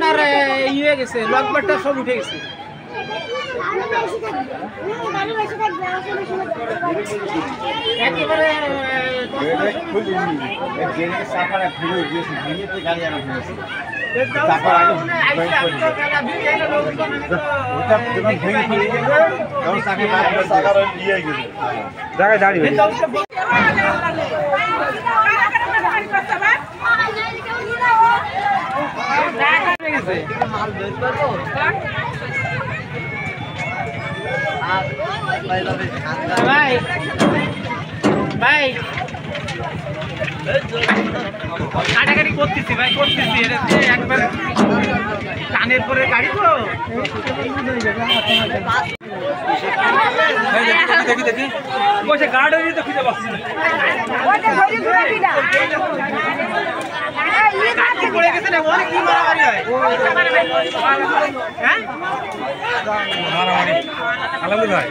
আপনার ইয়ে হয়ে গেছে, লকবারটা সব উঠে গেছে। একেবারে দাঁড়িয়ে ভাই ভাই কাটাকাটি করতেছি ভাই, করতেছি। এটা একবার টানের পরে গাড়ি তো দেখি দেখি বসে গার্ড হয়ে তো খুঁজে পাচ্ছি পড়ে গেছে না, অনেক কি মারামারি হয়। হ্যাঁ মারামারি আলাদা হয়।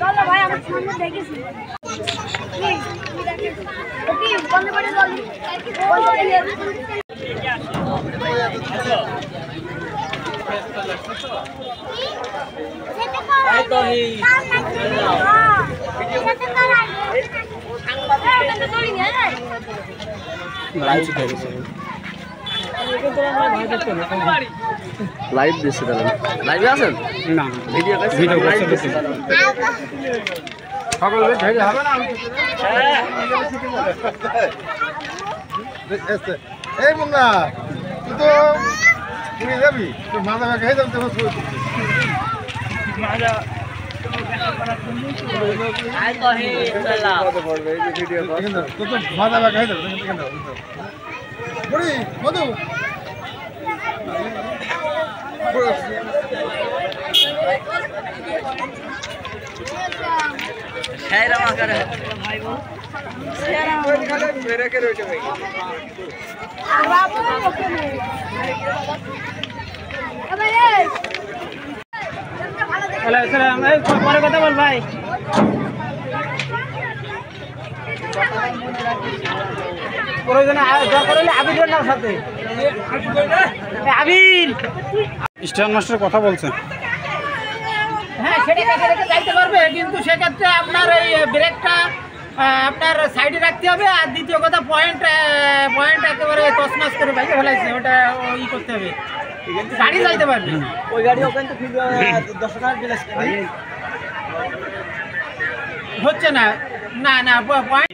চলো ভাই আমার সামনে দেখেছি লাইভ দিচ্ছে তাহলে লাইভে আছেন না ভিডিও ভিডিও করতে সকলে ধরে হবে না। এই মুন্না তুই তো পুরী যাবি, তুই মাথা ব্যাগ হয়ে যাবি তো মাজা তোর তো মাথা ব্যাগ হয়ে যাবে পুরী মধু পরে কথা বল ভাই। প্রয়োজনে দরকার হলে আবিরের নাম সাথে আবির স্ট্যান্ড মাস্টার কথা বলছেন। হ্যাঁ সেটা রেখে রেখে যাইতে পারবে, কিন্তু সেক্ষেত্রে আপনার এই ব্রেকটা আপনার সাইডে রাখতে হবে। আর দ্বিতীয় কথা পয়েন্ট একেবারে তছনছ করে বাইকে ফেলাইছে, ওটা ই করতে হবে, গাড়ি যাইতে পারবে। ওই গাড়ি ওখানে তো 10 টাকা হচ্ছে না, না না পয়েন্ট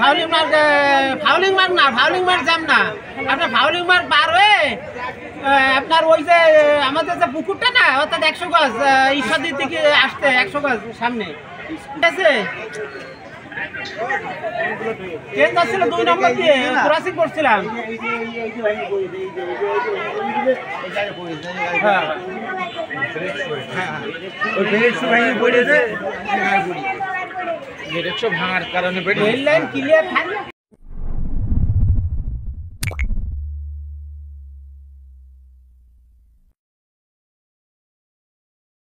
ফাউলিং মার্ক না, ফাউলিং মার্ক যাম না আপনার। ফাউলিং মার্ক পার হয়ে আপনার ওই যে আমাদের যে পুকুরটা না, অর্থাৎ 100 গজ ঈশ্বরদীর দিকে আসতে 100 গজ সামনে, ঠিক আছে? ট্রেন যাচ্ছিল 2 নম্বর দিয়ে, ক্রসিং করছিলাম। ভাঙার কারণে রেল লাইন ক্লিয়ার থাকে।